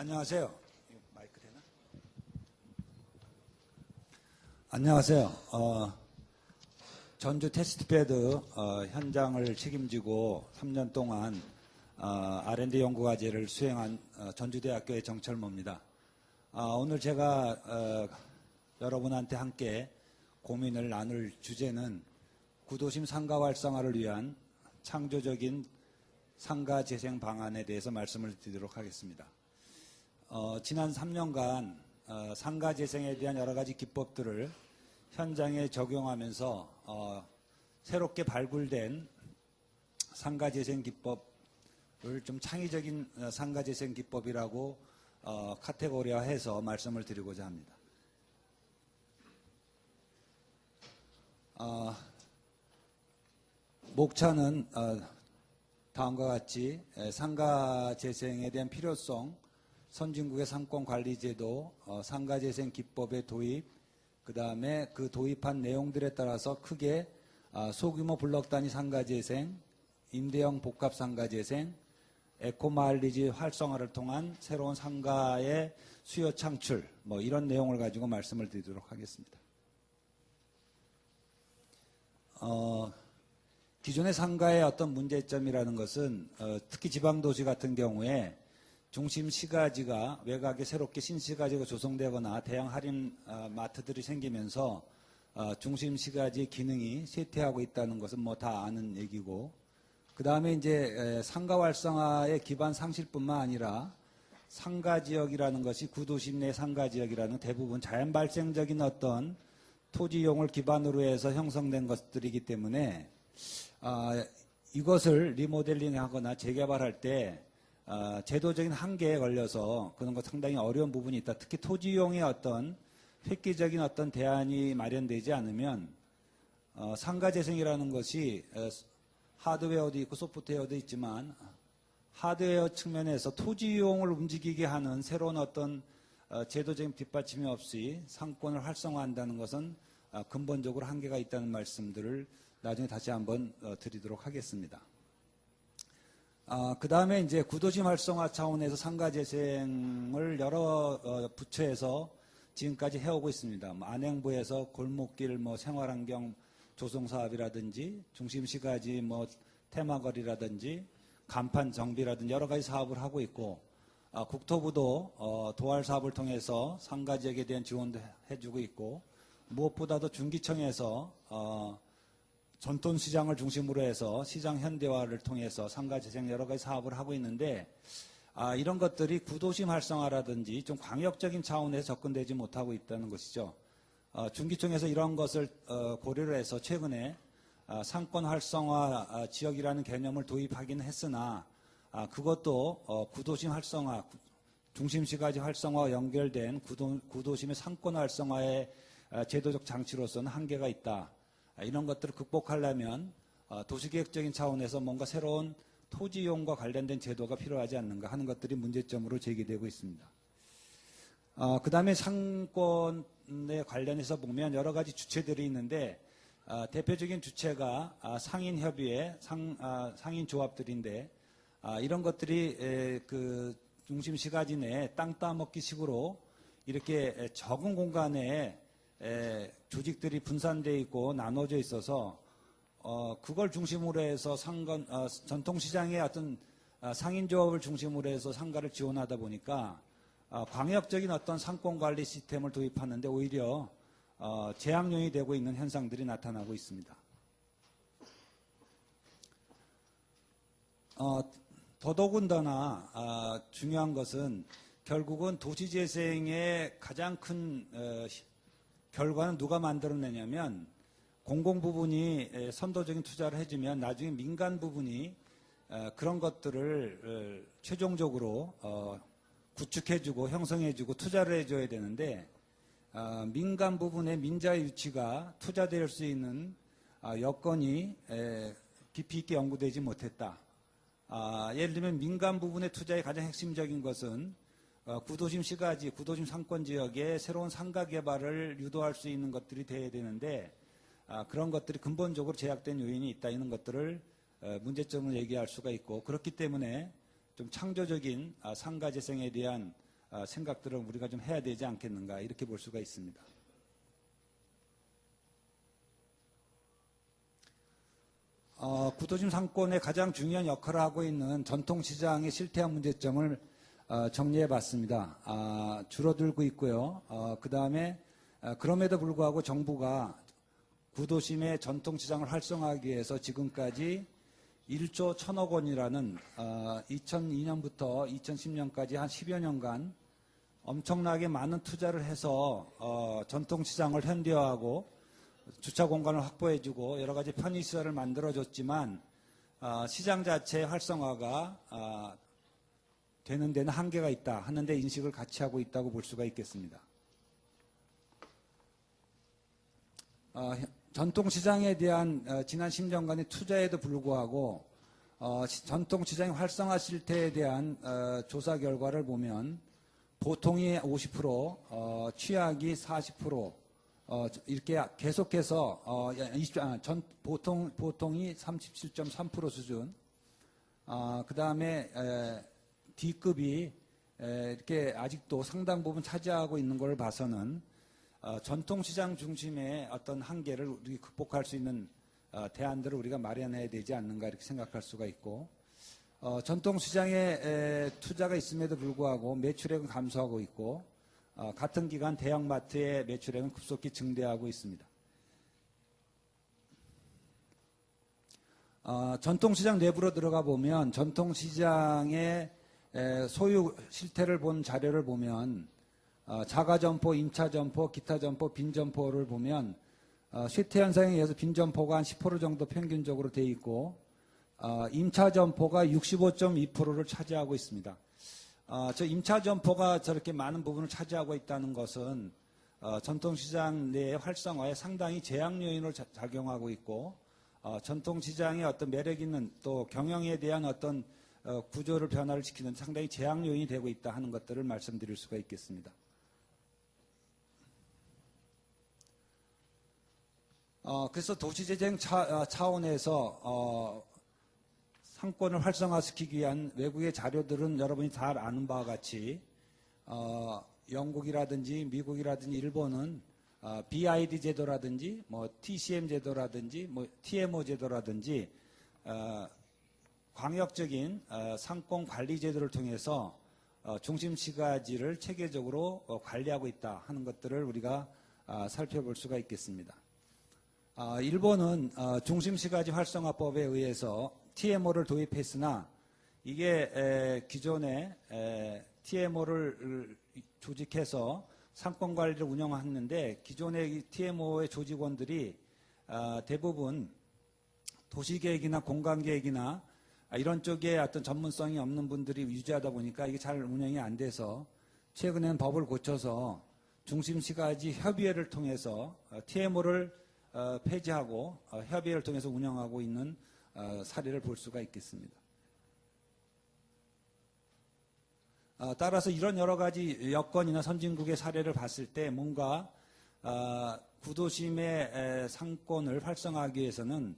안녕하세요. 마이크 되나? 안녕하세요. 전주 테스트베드 현장을 책임지고 3년 동안 R&D 연구과제를 수행한 전주대학교의 정철모입니다. 오늘 제가 여러분한테 함께 고민을 나눌 주제는 구도심 상가 활성화를 위한 창조적인 상가 재생 방안에 대해서 말씀을 드리도록 하겠습니다. 지난 3년간 상가 재생에 대한 여러 가지 기법들을 현장에 적용하면서 새롭게 발굴된 상가 재생 기법을 좀 창의적인 상가 재생 기법이라고 카테고리화해서 말씀을 드리고자 합니다. 목차는 다음과 같이 상가 재생에 대한 필요성, 선진국의 상권관리제도, 상가재생 기법의 도입, 그 다음에 그 도입한 내용들에 따라서 크게 소규모 블록 단위 상가재생, 임대형 복합 상가재생, 에코마일리지 활성화를 통한 새로운 상가의 수요 창출, 이런 내용을 가지고 말씀을 드리도록 하겠습니다. 기존의 상가의 어떤 문제점이라는 것은 특히 지방도시 같은 경우에 중심 시가지가 외곽에 새롭게 신시가지가 조성되거나 대형 할인 마트들이 생기면서 중심 시가지 기능이 쇠퇴하고 있다는 것은 다 아는 얘기고, 그 다음에 이제 상가 활성화의 기반 상실뿐만 아니라 상가 지역이라는 것이 구도심 내 상가 지역이라는 대부분 자연 발생적인 어떤 토지 이용을 기반으로 해서 형성된 것들이기 때문에 이것을 리모델링하거나 재개발할 때 제도적인 한계에 걸려서 그런 거 상당히 어려운 부분이 있다. 특히 토지 이용의 어떤 획기적인 어떤 대안이 마련되지 않으면 상가 재생이라는 것이 하드웨어도 있고 소프트웨어도 있지만 하드웨어 측면에서 토지 이용을 움직이게 하는 새로운 어떤 제도적인 뒷받침이 없이 상권을 활성화한다는 것은 근본적으로 한계가 있다는 말씀들을 나중에 다시 한번 드리도록 하겠습니다. 그 다음에 이제 구도심 활성화 차원에서 상가 재생을 여러 부처에서 지금까지 해오고 있습니다. 안행부에서 골목길 생활환경 조성 사업이라든지 중심시가지 테마거리라든지 간판 정비라든지 여러 가지 사업을 하고 있고, 국토부도 도활 사업을 통해서 상가 지역에 대한 지원도 해주고 있고, 무엇보다도 중기청에서 전통시장을 중심으로 해서 시장 현대화를 통해서 상가 재생 여러 가지 사업을 하고 있는데, 이런 것들이 구도심 활성화라든지 좀 광역적인 차원에서 접근되지 못하고 있다는 것이죠. 중기청에서 이런 것을 고려를 해서 최근에 상권 활성화 지역이라는 개념을 도입하긴 했으나 그것도 구도심 활성화, 중심시가지 활성화와 연결된 구도심의 상권 활성화의 제도적 장치로서는 한계가 있다. 이런 것들을 극복하려면 도시계획적인 차원에서 뭔가 새로운 토지 이용과 관련된 제도가 필요하지 않는가 하는 것들이 문제점으로 제기되고 있습니다. 그 다음에 상권에 관련해서 보면 여러 가지 주체들이 있는데, 대표적인 주체가 상인협의회, 상인조합들인데, 이런 것들이 그 중심시가지 내에 땅 따먹기 식으로 이렇게 적은 공간에 조직들이 분산되어 있고 나눠져 있어서 그걸 중심으로 해서 전통시장의 어떤 상인조합을 중심으로 해서 상가를 지원하다 보니까 광역적인 어떤 상권관리 시스템을 도입하는데 오히려 재앙용이 되고 있는 현상들이 나타나고 있습니다. 더더군다나 중요한 것은 결국은 도시재생의 가장 큰 결과는 누가 만들어내냐면, 공공 부분이 선도적인 투자를 해주면 나중에 민간 부분이 그런 것들을 최종적으로 구축해주고 형성해주고 투자를 해줘야 되는데, 민간 부분의 민자의 유치가 투자될 수 있는 여건이 깊이 있게 연구되지 못했다. 예를 들면 민간 부분의 투자의 가장 핵심적인 것은 구도심 시가지, 구도심 상권 지역에 새로운 상가 개발을 유도할 수 있는 것들이 돼야 되는데, 그런 것들이 근본적으로 제약된 요인이 있다. 이런 것들을 문제점을 얘기할 수가 있고, 그렇기 때문에 좀 창조적인 상가 재생에 대한 생각들을 우리가 좀 해야 되지 않겠는가 이렇게 볼 수가 있습니다. 구도심 상권의 가장 중요한 역할을 하고 있는 전통시장의 실태와 문제점을 정리해 봤습니다. 줄어들고 있고요. 그 다음에 그럼에도 불구하고 정부가 구도심의 전통시장을 활성화하기 위해서 지금까지 1조 1,000억 원이라는 2002년부터 2010년까지 한 10여 년간 엄청나게 많은 투자를 해서 전통시장을 현대화하고 주차 공간을 확보해주고 여러 가지 편의시설을 만들어줬지만 시장 자체의 활성화가 되는 데는 한계가 있다 하는데 인식을 같이 하고 있다고 볼 수가 있겠습니다. 전통시장에 대한 지난 10년간의 투자에도 불구하고 전통시장의 활성화 실태에 대한 조사 결과를 보면 보통이 50%, 취약이 40%, 이렇게 계속해서 보통이 37.3% 수준, 그 다음에 D급이 이렇게 아직도 상당 부분 차지하고 있는 걸 봐서는 전통시장 중심의 어떤 한계를 우리 극복할 수 있는 대안들을 우리가 마련해야 되지 않는가 이렇게 생각할 수가 있고, 전통시장에 투자가 있음에도 불구하고 매출액은 감소하고 있고 같은 기간 대형마트의 매출액은 급속히 증대하고 있습니다. 전통시장 내부로 들어가 보면 전통시장의 소유 실태를 본 자료를 보면 자가점포, 임차점포, 기타점포, 빈점포를 보면 쇠퇴 현상에 의해서 빈점포가 한 10% 정도 평균적으로 돼 있고 임차점포가 65.2%를 차지하고 있습니다. 저 임차점포가 저렇게 많은 부분을 차지하고 있다는 것은 전통시장 내의 활성화에 상당히 제약 요인을 작용하고 있고 전통시장의 어떤 매력 있는 또 경영에 대한 어떤 구조를 변화를 시키는 상당히 제약 요인이 되고 있다 하는 것들을 말씀드릴 수가 있겠습니다. 그래서 도시재생 차원에서 상권을 활성화시키기 위한 외국의 자료들은 여러분이 잘 아는 바와 같이 영국이라든지 미국이라든지 일본은 BID 제도라든지 뭐 TCM 제도라든지 뭐 TMO 제도라든지 광역적인 상권 관리 제도를 통해서 중심시가지를 체계적으로 관리하고 있다 하는 것들을 우리가 살펴볼 수가 있겠습니다. 일본은 중심시가지 활성화법에 의해서 TMO를 도입했으나 이게 기존에 TMO를 조직해서 상권 관리를 운영하는데 기존의 TMO의 조직원들이 대부분 도시계획이나 공간계획이나 이런 쪽에 어떤 전문성이 없는 분들이 유지하다 보니까 이게 잘 운영이 안 돼서 최근에는 법을 고쳐서 중심시가지 협의회를 통해서 TMO를 폐지하고 협의회를 통해서 운영하고 있는 사례를 볼 수가 있겠습니다. 따라서 이런 여러 가지 여건이나 선진국의 사례를 봤을 때 뭔가 구도심의 상권을 활성화하기 위해서는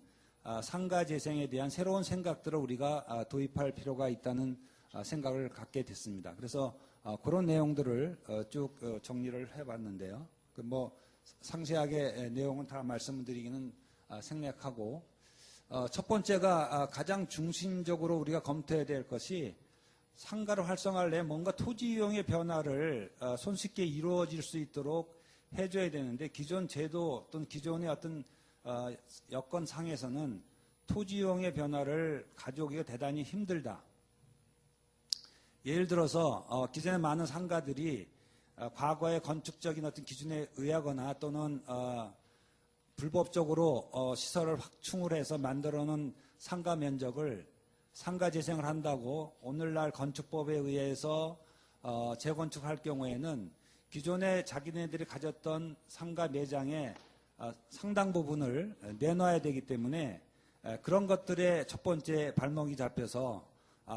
상가 재생에 대한 새로운 생각들을 우리가 도입할 필요가 있다는 생각을 갖게 됐습니다. 그래서 그런 내용들을 쭉 정리를 해봤는데요. 뭐 상세하게 내용은 다 말씀드리기는 생략하고 첫 번째가 가장 중심적으로 우리가 검토해야 될 것이 상가를 활성화하려면 뭔가 토지 이용의 변화를 손쉽게 이루어질 수 있도록 해줘야 되는데 기존 제도 또는 기존의 어떤 여건상에서는 토지 이용의 변화를 가져오기가 대단히 힘들다. 예를 들어서 기존에 많은 상가들이 과거의 건축적인 어떤 기준에 의하거나 또는 불법적으로 시설을 확충을 해서 만들어 놓은 상가 면적을 상가 재생을 한다고 오늘날 건축법에 의해서 재건축할 경우에는 기존에 자기네들이 가졌던 상가 매장의 상당 부분을 내놔야 되기 때문에 그런 것들의 첫 번째 발목이 잡혀서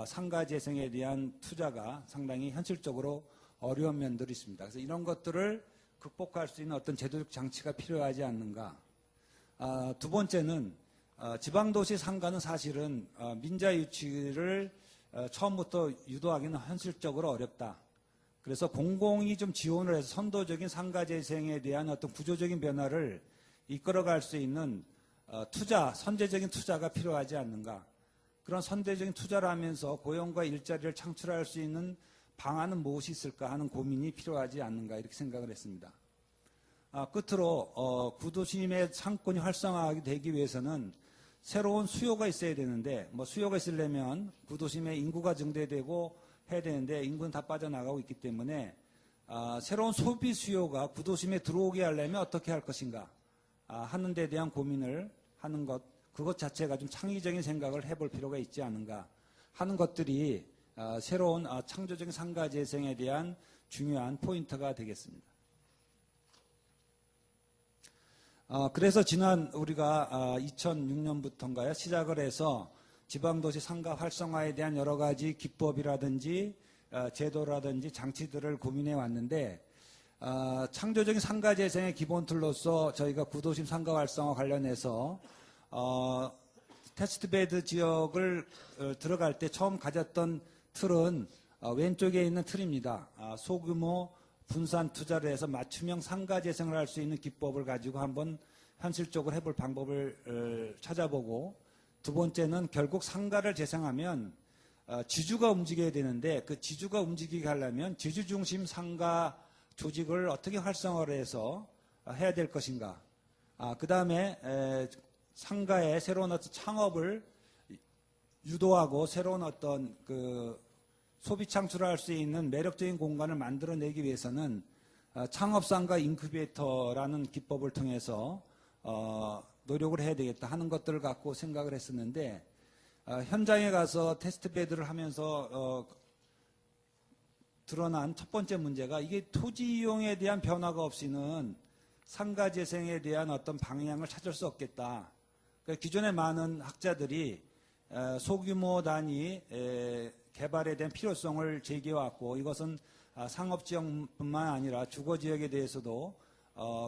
상가 재생에 대한 투자가 상당히 현실적으로 어려운 면들이 있습니다. 그래서 이런 것들을 극복할 수 있는 어떤 제도적 장치가 필요하지 않는가. 두 번째는 지방도시 상가는 사실은 민자 유치를 처음부터 유도하기는 현실적으로 어렵다. 그래서 공공이 좀 지원을 해서 선도적인 상가 재생에 대한 어떤 구조적인 변화를 이끌어갈 수 있는 투자, 선제적인 투자가 필요하지 않는가. 그런 선제적인 투자를 하면서 고용과 일자리를 창출할 수 있는 방안은 무엇이 있을까 하는 고민이 필요하지 않는가 이렇게 생각을 했습니다. 끝으로 구도심의 상권이 활성화하게 되기 위해서는 새로운 수요가 있어야 되는데 수요가 있으려면 구도심의 인구가 증대되고 해야 되는데 인구는 다 빠져나가고 있기 때문에 새로운 소비 수요가 구도심에 들어오게 하려면 어떻게 할 것인가 하는 데 대한 고민을 하는 것, 그것 자체가 좀 창의적인 생각을 해볼 필요가 있지 않은가 하는 것들이 새로운 창조적인 상가 재생에 대한 중요한 포인트가 되겠습니다. 그래서 지난 우리가 2006년부터인가요? 시작을 해서 지방도시 상가 활성화에 대한 여러 가지 기법이라든지 제도라든지 장치들을 고민해 왔는데 창조적인 상가 재생의 기본 틀로서 저희가 구도심 상가 활성화 관련해서 테스트베드 지역을 들어갈 때 처음 가졌던 틀은 왼쪽에 있는 틀입니다. 소규모 분산 투자를 해서 맞춤형 상가 재생을 할 수 있는 기법을 가지고 한번 현실적으로 해볼 방법을 찾아보고, 두 번째는 결국 상가를 재생하면 지주가 움직여야 되는데 그 지주가 움직이게 하려면 지주 중심 상가 조직을 어떻게 활성화를 해서 해야 될 것인가. 그 다음에 상가의 새로운 어떤 창업을 유도하고 새로운 어떤 그 소비 창출을 할 수 있는 매력적인 공간을 만들어내기 위해서는 창업상가 인큐베이터라는 기법을 통해서 노력을 해야 되겠다 하는 것들을 갖고 생각을 했었는데, 현장에 가서 테스트베드를 하면서 드러난 첫 번째 문제가 이게 토지 이용에 대한 변화가 없이는 상가 재생에 대한 어떤 방향을 찾을 수 없겠다. 그러니까 기존의 많은 학자들이 소규모 단위 개발에 대한 필요성을 제기해왔고, 이것은 상업지역뿐만 아니라 주거지역에 대해서도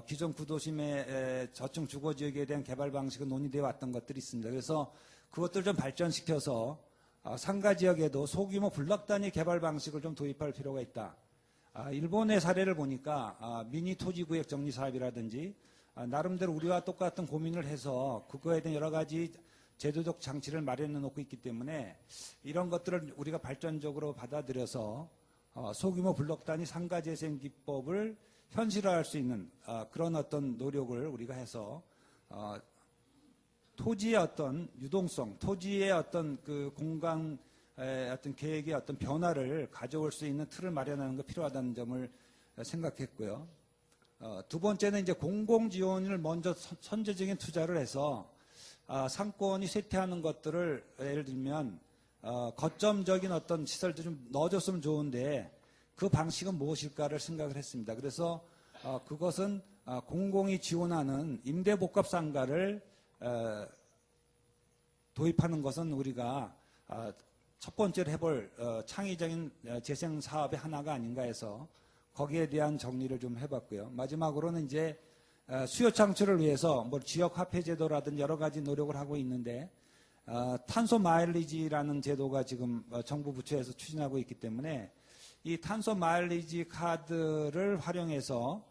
기존 구도심의 저층 주거지역에 대한 개발 방식은 논의되어 왔던 것들이 있습니다. 그래서 그것들을 좀 발전시켜서 상가지역에도 소규모 블럭 단위 개발 방식을 좀 도입할 필요가 있다. 일본의 사례를 보니까 미니 토지구역 정리 사업이라든지 나름대로 우리와 똑같은 고민을 해서 그거에 대한 여러 가지 제도적 장치를 마련해 놓고 있기 때문에 이런 것들을 우리가 발전적으로 받아들여서 소규모 블록 단위 상가 재생 기법을 현실화할 수 있는 그런 어떤 노력을 우리가 해서 토지의 어떤 유동성, 토지의 어떤 그 공간의 어떤 계획의 어떤 변화를 가져올 수 있는 틀을 마련하는 것 필요하다는 점을 생각했고요. 두 번째는 이제 공공 지원을 먼저 선제적인 투자를 해서 상권이 쇠퇴하는 것들을 예를 들면 거점적인 어떤 시설도 좀 넣어줬으면 좋은데 그 방식은 무엇일까를 생각을 했습니다. 그래서 그것은 공공이 지원하는 임대복합 상가를 도입하는 것은 우리가 첫 번째로 해볼 창의적인 재생 사업의 하나가 아닌가 해서 거기에 대한 정리를 좀 해봤고요. 마지막으로는 이제 수요 창출을 위해서 지역 화폐 제도라든지 여러 가지 노력을 하고 있는데 탄소 마일리지라는 제도가 지금 정부 부처에서 추진하고 있기 때문에 이 탄소 마일리지 카드를 활용해서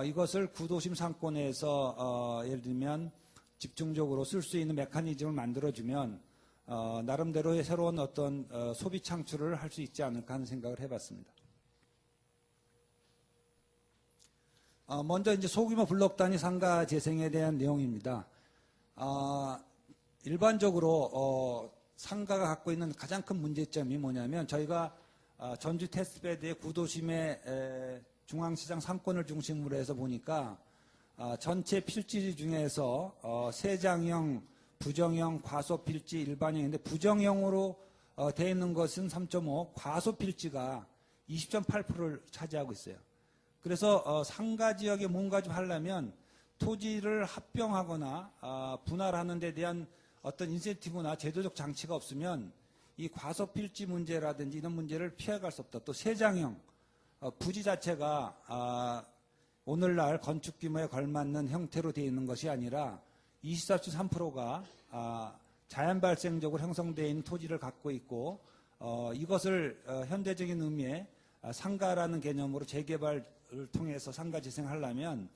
이것을 구도심 상권에서 예를 들면 집중적으로 쓸 수 있는 메커니즘을 만들어주면 나름대로의 새로운 어떤 소비 창출을 할 수 있지 않을까 하는 생각을 해봤습니다. 먼저 이제 소규모 블록 단위 상가 재생에 대한 내용입니다. 일반적으로 상가가 갖고 있는 가장 큰 문제점이 뭐냐면 저희가 전주 테스트베드의 구도심의 중앙시장 상권을 중심으로 해서 보니까 전체 필지 중에서 세장형, 부정형, 과소필지, 일반형인데 부정형으로 되어 있는 것은 3.5, 과소필지가 20.8%를 차지하고 있어요. 그래서 상가 지역에 뭔가 좀 하려면 토지를 합병하거나 분할하는 데 대한 어떤 인센티브나 제도적 장치가 없으면 이 과소필지 문제라든지 이런 문제를 피해갈 수 없다. 또 세장형, 부지 자체가 오늘날 건축 규모에 걸맞는 형태로 되어 있는 것이 아니라 24.3%가 자연 발생적으로 형성되어 있는 토지를 갖고 있고 이것을 현대적인 의미의 상가라는 개념으로 재개발을 통해서 상가 재생하려면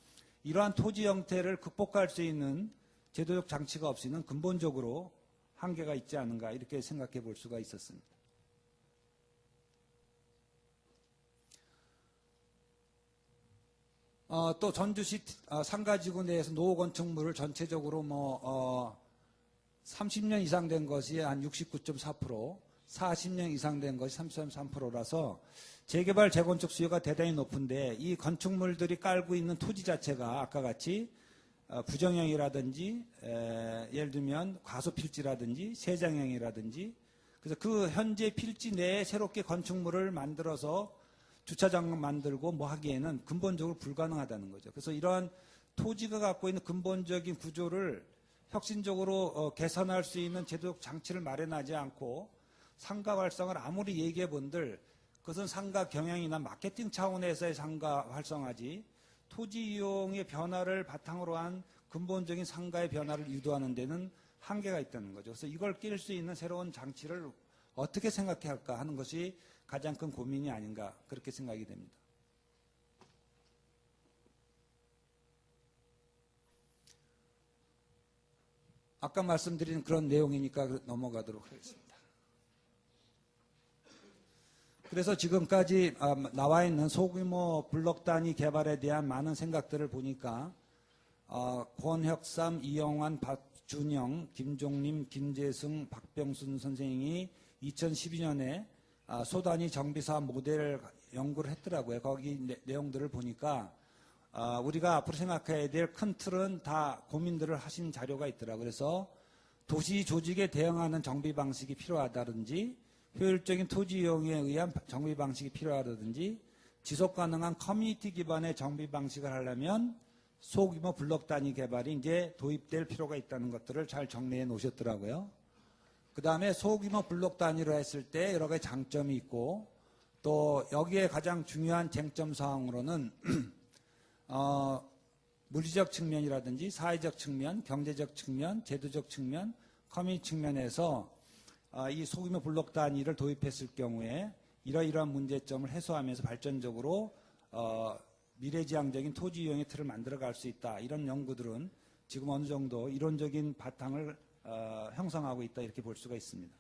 이러한 토지 형태를 극복할 수 있는 제도적 장치가 없이는 근본적으로 한계가 있지 않은가 이렇게 생각해 볼 수가 있었습니다. 또 전주시 상가지구 내에서 노후 건축물을 전체적으로 30년 이상 된 것이 한 69.4%, 40년 이상 된 것이 33%라서 재개발 재건축 수요가 대단히 높은데 이 건축물들이 깔고 있는 토지 자체가 아까 같이 부정형이라든지 예를 들면 과소필지라든지 세장형이라든지 그래서 그 현재 필지 내에 새롭게 건축물을 만들어서 주차장 만들고 뭐 하기에는 근본적으로 불가능하다는 거죠. 그래서 이러한 토지가 갖고 있는 근본적인 구조를 혁신적으로 개선할 수 있는 제도적 장치를 마련하지 않고 상가 활성화를 아무리 얘기해 본들 그것은 상가 경영이나 마케팅 차원에서의 상가 활성화지 토지 이용의 변화를 바탕으로 한 근본적인 상가의 변화를 유도하는 데는 한계가 있다는 거죠. 그래서 이걸 낄 수 있는 새로운 장치를 어떻게 생각해야 할까 하는 것이 가장 큰 고민이 아닌가 그렇게 생각이 됩니다. 아까 말씀드린 그런 내용이니까 넘어가도록 하겠습니다. 그래서 지금까지 나와 있는 소규모 블록 단위 개발에 대한 많은 생각들을 보니까 권혁삼, 이영환, 박준영, 김종림, 김재승, 박병순 선생이 2012년에 소단위 정비사업 모델 연구를 했더라고요. 거기 내용들을 보니까 우리가 앞으로 생각해야 될 큰 틀은 다 고민들을 하신 자료가 있더라고요. 그래서 도시 조직에 대응하는 정비 방식이 필요하다든지 효율적인 토지 이용에 의한 정비 방식이 필요하다든지 지속 가능한 커뮤니티 기반의 정비 방식을 하려면 소규모 블록 단위 개발이 이제 도입될 필요가 있다는 것들을 잘 정리해 놓으셨더라고요. 그 다음에 소규모 블록 단위로 했을 때 여러 가지 장점이 있고 또 여기에 가장 중요한 쟁점 사항으로는 물리적 측면이라든지 사회적 측면, 경제적 측면, 제도적 측면, 커뮤니티 측면에서 이 소규모 블록 단위를 도입했을 경우에 이러이러한 문제점을 해소하면서 발전적으로 미래지향적인 토지 이용의 틀을 만들어갈 수 있다. 이런 연구들은 지금 어느 정도 이론적인 바탕을 형성하고 있다 이렇게 볼 수가 있습니다.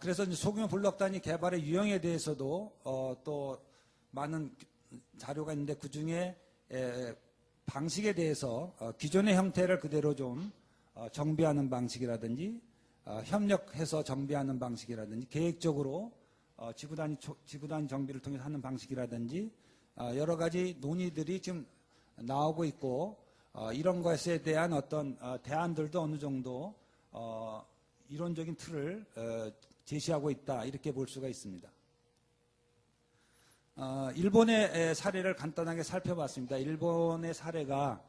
그래서 이제 소규모 블록 단위 개발의 유형에 대해서도 또 많은 자료가 있는데 그 중에 방식에 대해서 기존의 형태를 그대로 좀 정비하는 방식이라든지 협력해서 정비하는 방식이라든지 계획적으로 지구단 정비를 통해서 하는 방식이라든지 여러 가지 논의들이 지금 나오고 있고 이런 것에 대한 어떤 대안들도 어느 정도 이론적인 틀을 제시하고 있다 이렇게 볼 수가 있습니다. 일본의 사례를 간단하게 살펴봤습니다. 일본의 사례가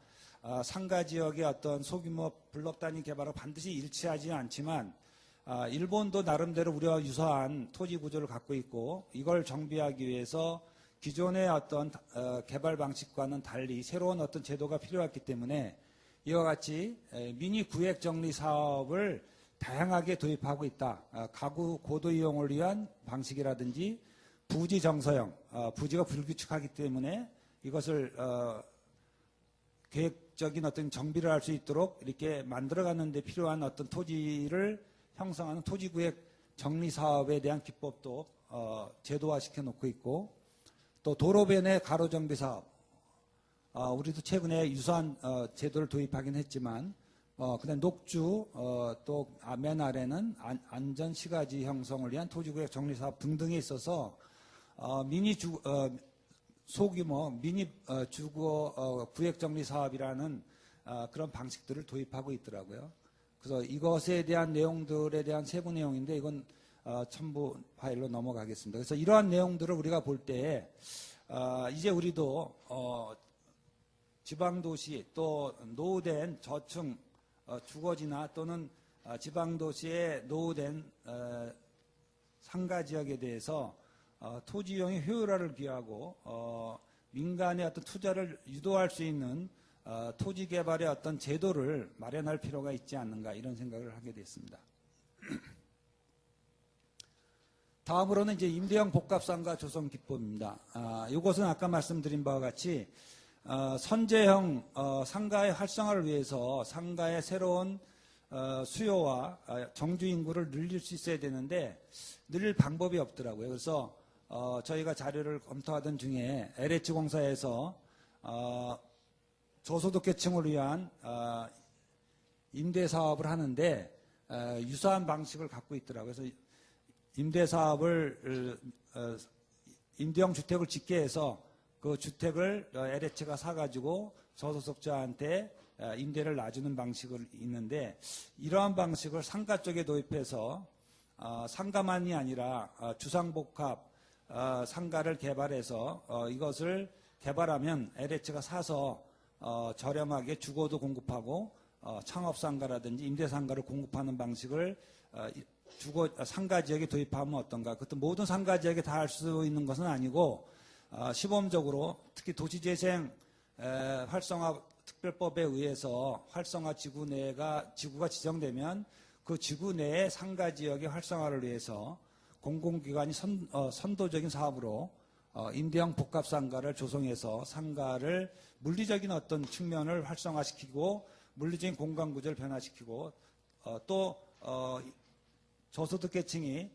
상가 지역의 어떤 소규모 블록 단위 개발과 반드시 일치하지는 않지만 일본도 나름대로 우리와 유사한 토지 구조를 갖고 있고 이걸 정비하기 위해서 기존의 어떤 개발 방식과는 달리 새로운 어떤 제도가 필요했기 때문에 이와 같이 미니 구획 정리 사업을 다양하게 도입하고 있다. 가구 고도 이용을 위한 방식이라든지 부지 정서형, 부지가 불규칙하기 때문에 이것을 계획적인 어떤 정비를 할 수 있도록 이렇게 만들어가는 데 필요한 어떤 토지를 형성하는 토지구획 정리 사업에 대한 기법도 제도화시켜 놓고 있고 또 도로변의 가로 정비 사업, 우리도 최근에 유사한 제도를 도입하긴 했지만 그다음 녹주 또 맨 아래는 안전 시가지 형성을 위한 토지구획 정리 사업 등등에 있어서 소규모 미니 주거 구획 정리 사업이라는 그런 방식들을 도입하고 있더라고요. 그래서 이것에 대한 내용들에 대한 세부 내용인데 이건 첨부 파일로 넘어가겠습니다. 그래서 이러한 내용들을 우리가 볼 때 이제 우리도 지방도시 또 노후된 저층 주거지나 또는 지방도시의 노후된 상가 지역에 대해서 토지 이용의 효율화를 기하고 민간의 어떤 투자를 유도할 수 있는 토지 개발의 어떤 제도를 마련할 필요가 있지 않는가 이런 생각을 하게 됐습니다. 다음으로는 이제 임대형 복합상가 조성 기법입니다. 이것은 아까 말씀드린 바와 같이 선제형 상가의 활성화를 위해서 상가의 새로운 수요와 정주 인구를 늘릴 수 있어야 되는데 늘릴 방법이 없더라고요. 그래서 저희가 자료를 검토하던 중에 LH공사에서 저소득계층을 위한 임대 사업을 하는데 유사한 방식을 갖고 있더라고요. 그래서 임대 사업을 임대형 주택을 짓게 해서 그 주택을 LH가 사가지고 저소득자한테 임대를 놔주는 방식을 있는데 이러한 방식을 상가 쪽에 도입해서 상가만이 아니라 주상복합 상가를 개발해서 이것을 개발하면 LH가 사서 저렴하게 주거도 공급하고 창업상가라든지 임대상가를 공급하는 방식을 상가 지역에 도입하면 어떤가. 그것도 모든 상가 지역에 다 할 수 있는 것은 아니고 시범적으로 특히 도시재생 활성화 특별법에 의해서 활성화 지구가 지정되면 그 지구 내의 상가 지역의 활성화를 위해서 공공기관이 선도적인 사업으로 임대형 복합상가를 조성해서 상가를 물리적인 어떤 측면을 활성화시키고 물리적인 공간구조를 변화시키고 또 저소득계층이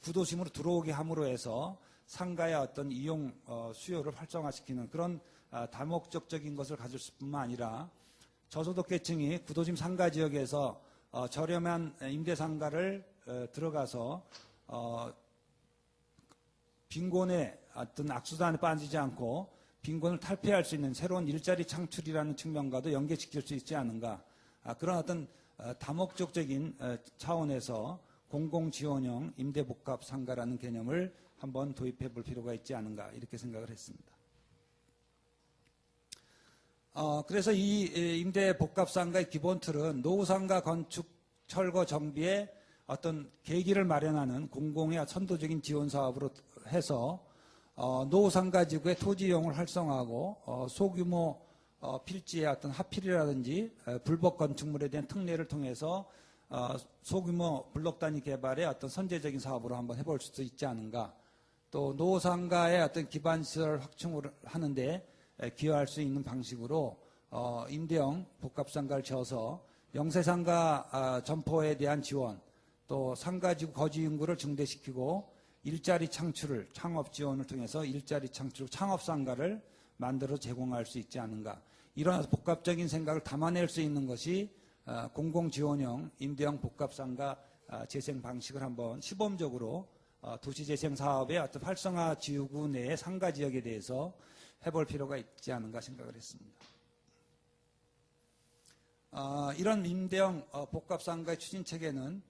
구도심으로 들어오게 함으로 해서 상가의 어떤 이용 수요를 활성화시키는 그런 다목적적인 것을 가질 뿐만 아니라 저소득계층이 구도심 상가 지역에서 저렴한 임대상가를 들어가서 빈곤의 어떤 악순환에 빠지지 않고 빈곤을 탈피할 수 있는 새로운 일자리 창출이라는 측면과도 연계시킬 수 있지 않은가. 그런 어떤 다목적적인 차원에서 공공지원형 임대복합 상가라는 개념을 한번 도입해 볼 필요가 있지 않은가 이렇게 생각을 했습니다. 그래서 이 임대복합 상가의 기본 틀은 노후상가 건축 철거 정비의 어떤 계기를 마련하는 공공의 선도적인 지원 사업으로 해서 노후상가 지구의 토지 이용을 활성화하고 소규모 필지의 어떤 하필이라든지 불법 건축물에 대한 특례를 통해서 소규모 블록 단위 개발의 어떤 선제적인 사업으로 한번 해볼 수도 있지 않은가. 또 노후상가의 어떤 기반시설 확충을 하는데 기여할 수 있는 방식으로 임대형 복합상가를 지어서 영세상가 점포에 대한 지원, 또 상가지구 거주 인구를 증대시키고 일자리 창출을 창업 지원을 통해서 일자리 창출 창업상가를 만들어 제공할 수 있지 않은가. 이런 복합적인 생각을 담아낼 수 있는 것이 공공지원형 임대형 복합상가 재생 방식을 한번 시범적으로 도시재생 사업의 어떤 활성화 지구 내의 상가 지역에 대해서 해볼 필요가 있지 않은가 생각을 했습니다. 이런 임대형 복합상가의 추진체계는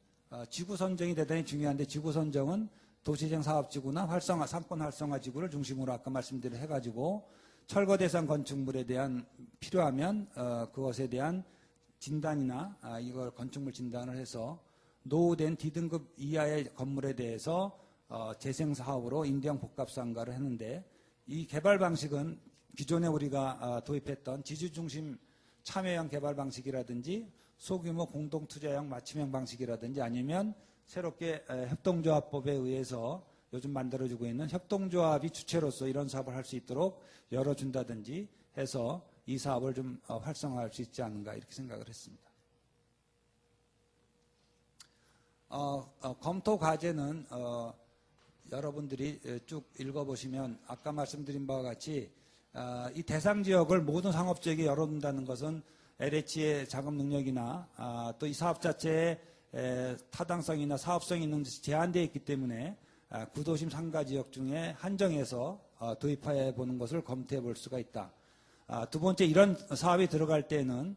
지구 선정이 대단히 중요한데 지구 선정은 도시재생 사업지구나 상권 활성화 지구를 중심으로 아까 말씀드린 해가지고 철거 대상 건축물에 대한 필요하면 그것에 대한 진단이나 이걸 건축물 진단을 해서 노후된 D등급 이하의 건물에 대해서 재생 사업으로 임대형 복합상가를 했는데 이 개발 방식은 기존에 우리가 도입했던 지주중심 참여형 개발 방식이라든지 소규모 공동투자형 맞춤형 방식이라든지 아니면 새롭게 협동조합법에 의해서 요즘 만들어지고 있는 협동조합이 주체로서 이런 사업을 할 수 있도록 열어준다든지 해서 이 사업을 좀 활성화할 수 있지 않는가 이렇게 생각을 했습니다. 검토 과제는 여러분들이 쭉 읽어보시면 아까 말씀드린 바와 같이 이 대상 지역을 모든 상업지역에 열어둔다는 것은 LH의 작업 능력이나 또 이 사업 자체의 타당성이나 사업성이 있는 것이 제한되어 있기 때문에 구도심 상가 지역 중에 한정해서 도입해 보는 것을 검토해 볼 수가 있다. 두 번째, 이런 사업이 들어갈 때는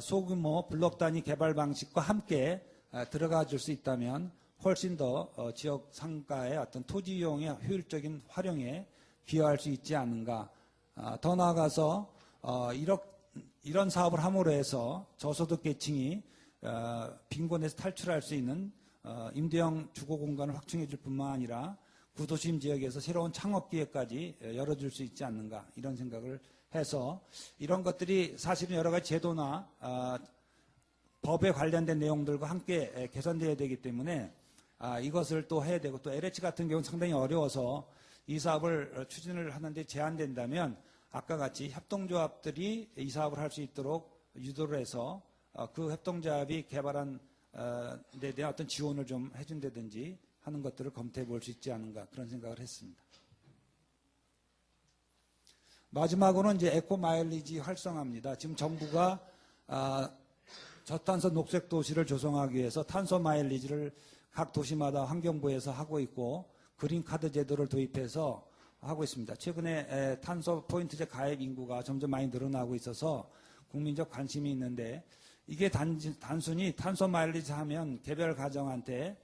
소규모 블록 단위 개발 방식과 함께 들어가 줄 수 있다면 훨씬 더 지역 상가의 어떤 토지 이용의 효율적인 활용에 기여할 수 있지 않는가. 더 나아가서 이런 사업을 함으로 해서 저소득계층이 빈곤에서 탈출할 수 있는 임대형 주거 공간을 확충해 줄 뿐만 아니라 구도심 지역에서 새로운 창업 기회까지 열어줄 수 있지 않는가 이런 생각을 해서 이런 것들이 사실은 여러 가지 제도나 법에 관련된 내용들과 함께 개선되어야 되기 때문에 이것을 또 해야 되고, 또 LH 같은 경우는 상당히 어려워서 이 사업을 추진을 하는데 제한된다면 아까 같이 협동조합들이 이 사업을 할 수 있도록 유도를 해서 그 협동조합이 개발한 데 대한 어떤 지원을 좀 해준다든지 하는 것들을 검토해 볼 수 있지 않은가 그런 생각을 했습니다. 마지막으로는 이제 에코 마일리지 활성화입니다. 지금 정부가 저탄소 녹색 도시를 조성하기 위해서 탄소 마일리지를 각 도시마다 환경부에서 하고 있고 그린 카드 제도를 도입해서 하고 있습니다. 최근에 탄소 포인트제 가입 인구가 점점 많이 늘어나고 있어서 국민적 관심이 있는데 이게 단순히 탄소 마일리지 하면 개별 가정한테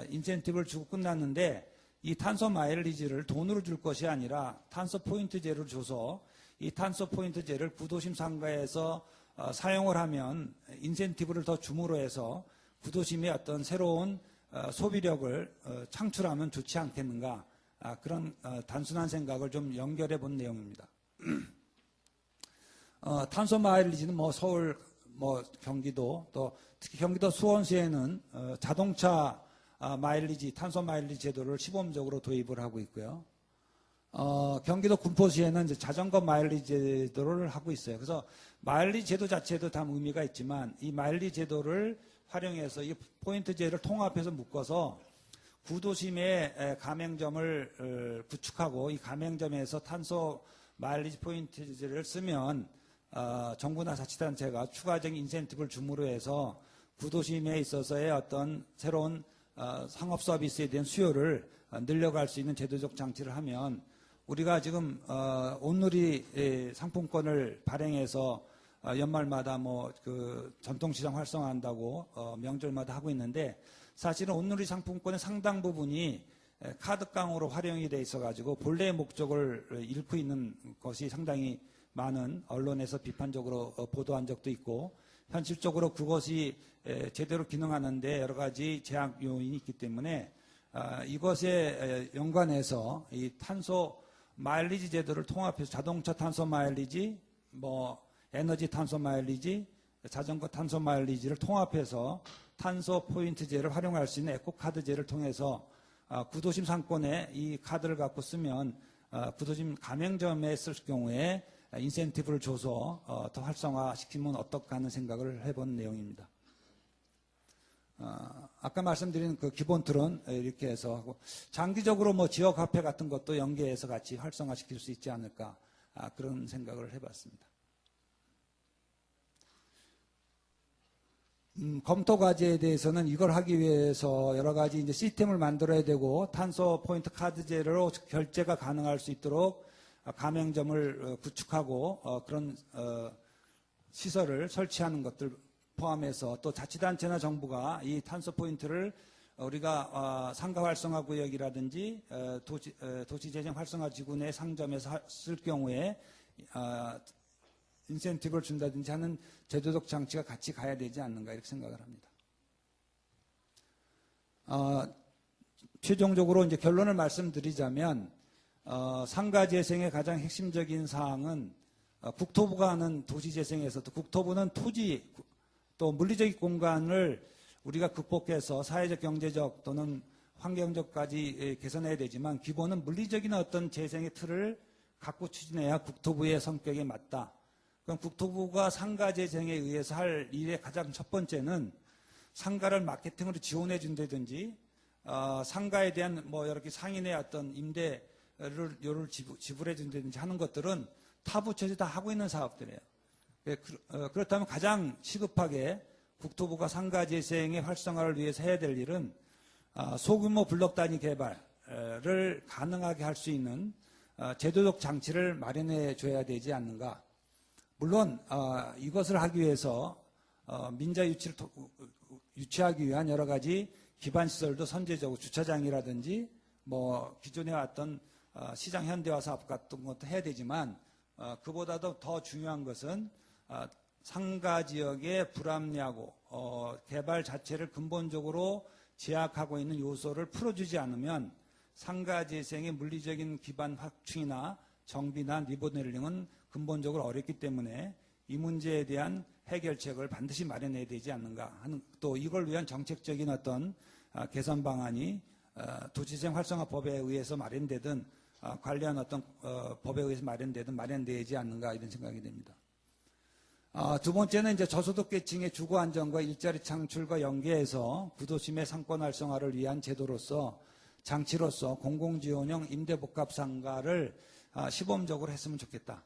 인센티브를 주고 끝났는데 이 탄소 마일리지를 돈으로 줄 것이 아니라 탄소 포인트제를 줘서 이 탄소 포인트제를 구도심 상가에서 사용을 하면 인센티브를 더 줌으로 해서 구도심의 어떤 새로운 소비력을 창출하면 좋지 않겠는가 그런 단순한 생각을 좀 연결해 본 내용입니다. 탄소 마일리지는 뭐 서울, 뭐 경기도 또 특히 경기도 수원시에는 자동차 마일리지, 탄소 마일리지 제도를 시범적으로 도입을 하고 있고요. 경기도 군포시에는 이제 자전거 마일리지 제도를 하고 있어요. 그래서 마일리지 제도 자체도 다 의미가 있지만 이 마일리지 제도를 활용해서 이 포인트제를 통합해서 묶어서 구도심의 가맹점을 구축하고 이 가맹점에서 탄소 마일리지 포인트제를 쓰면 정부나 자치단체가 추가적인 인센티브를 줌으로 해서 구도심에 있어서의 어떤 새로운 상업 서비스에 대한 수요를 늘려갈 수 있는 제도적 장치를 하면 우리가 지금 온누리 상품권을 발행해서 연말마다 뭐 그 전통시장 활성화한다고 명절마다 하고 있는데 사실은 온누리 상품권의 상당 부분이 카드깡으로 활용이 돼 있어가지고 본래의 목적을 잃고 있는 것이 상당히 많은 언론에서 비판적으로 보도한 적도 있고 현실적으로 그것이 제대로 기능하는데 여러 가지 제약 요인이 있기 때문에 이것에 연관해서 이 탄소 마일리지 제도를 통합해서 자동차 탄소 마일리지, 뭐 에너지 탄소 마일리지, 자전거 탄소 마일리지를 통합해서 탄소 포인트제를 활용할 수 있는 에코카드제를 통해서 구도심 상권에 이 카드를 갖고 쓰면 구도심 가맹점에 쓸 경우에 인센티브를 줘서 더 활성화시키면 어떨까 하는 생각을 해본 내용입니다. 아까 말씀드린 그 기본 틀은 이렇게 해서 하고 장기적으로 뭐 지역 화폐 같은 것도 연계해서 같이 활성화시킬 수 있지 않을까 그런 생각을 해봤습니다. 검토 과제에 대해서는 이걸 하기 위해서 여러 가지 이제 시스템을 만들어야 되고 탄소 포인트 카드제로 결제가 가능할 수 있도록 가맹점을 구축하고 그런 시설을 설치하는 것들 포함해서 또 자치단체나 정부가 이 탄소 포인트를 우리가 상가 활성화 구역이라든지 도시재생 활성화 지구 내 상점에서 쓸 경우에 인센티브를 준다든지 하는 제도적 장치가 같이 가야 되지 않는가 이렇게 생각을 합니다. 최종적으로 이제 결론을 말씀드리자면 상가 재생의 가장 핵심적인 사항은 국토부가 하는 도시 재생에서도 국토부는 토지 또 물리적 공간을 우리가 극복해서 사회적, 경제적 또는 환경적까지 개선해야 되지만 기본은 물리적인 어떤 재생의 틀을 갖고 추진해야 국토부의 성격에 맞다. 그럼 국토부가 상가 재생에 의해서 할 일의 가장 첫 번째는 상가를 마케팅으로 지원해 준다든지 상가에 대한 뭐 이렇게 상인의 어떤 임대료를 지불해 준다든지 하는 것들은 타 부처에서 다 하고 있는 사업들이에요. 그렇다면 가장 시급하게 국토부가 상가 재생의 활성화를 위해서 해야 될 일은 소규모 블록 단위 개발을 가능하게 할 수 있는 제도적 장치를 마련해 줘야 되지 않는가. 물론 이것을 하기 위해서 민자 유치를 유치하기 위한 여러 가지 기반 시설도 선제적으로 주차장이라든지 뭐 기존에 왔던 시장 현대화 사업 같은 것도 해야 되지만 그보다도 더 중요한 것은 상가 지역의 불합리하고 개발 자체를 근본적으로 제약하고 있는 요소를 풀어주지 않으면 상가 재생의 물리적인 기반 확충이나 정비나 리모델링은 근본적으로 어렵기 때문에 이 문제에 대한 해결책을 반드시 마련해야 되지 않는가 하는 또 이걸 위한 정책적인 어떤 개선 방안이 도시재생 활성화법에 의해서 마련되든 관련 어떤 법에 의해서 마련되든 마련되지 않는가 이런 생각이 됩니다. 두 번째는 이제 저소득계층의 주거 안정과 일자리 창출과 연계해서 구도심의 상권 활성화를 위한 제도로서 장치로서 공공지원형 임대복합상가를 시범적으로 했으면 좋겠다.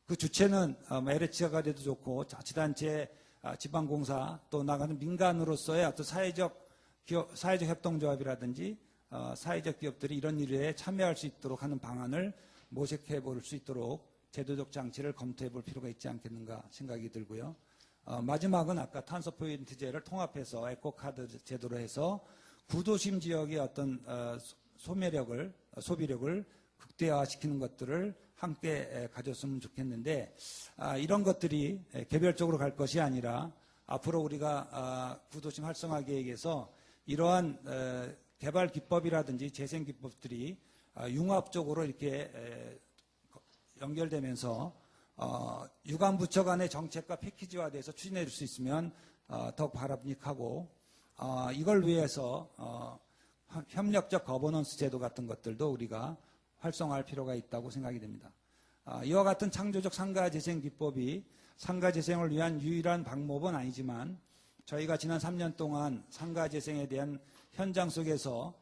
그 주체는 LH가 돼도 좋고 자치단체, 지방공사 또 나가는 민간으로서의 어떤 사회적 협동조합이라든지 사회적 기업들이 이런 일에 참여할 수 있도록 하는 방안을 모색해 볼 수 있도록 제도적 장치를 검토해 볼 필요가 있지 않겠는가 생각이 들고요. 마지막은 아까 탄소 포인트제를 통합해서 에코카드 제도로 해서 구도심 지역의 어떤 소비력을 극대화시키는 것들을 함께 가졌으면 좋겠는데 이런 것들이 개별적으로 갈 것이 아니라 앞으로 우리가 구도심 활성화 계획에서 이러한 개발 기법이라든지 재생 기법들이 융합적으로 이렇게 연결되면서 유관부처 간의 정책과 패키지화돼서 추진해 줄 수 있으면 더욱 바람직하고 이걸 위해서 협력적 거버넌스 제도 같은 것들도 우리가 활성화할 필요가 있다고 생각이 됩니다. 이와 같은 창조적 상가재생 기법이 상가재생을 위한 유일한 방법은 아니지만 저희가 지난 3년 동안 상가재생에 대한 현장 속에서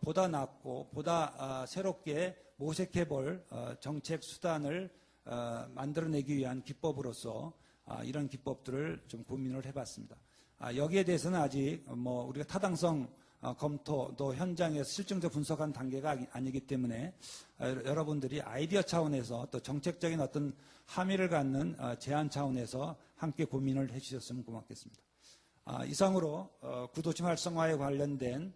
보다 낫고 보다 새롭게 모색해볼 정책 수단을 만들어내기 위한 기법으로서 이런 기법들을 좀 고민을 해봤습니다. 여기에 대해서는 아직 우리가 타당성 검토 또 현장에서 실증적 분석한 단계가 아니기 때문에 여러분들이 아이디어 차원에서 또 정책적인 어떤 함의를 갖는 제안 차원에서 함께 고민을 해주셨으면 고맙겠습니다. 이상으로 구도심 활성화에 관련된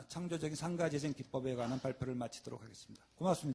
창조적인 상가재생 기법에 관한 발표를 마치도록 하겠습니다. 고맙습니다.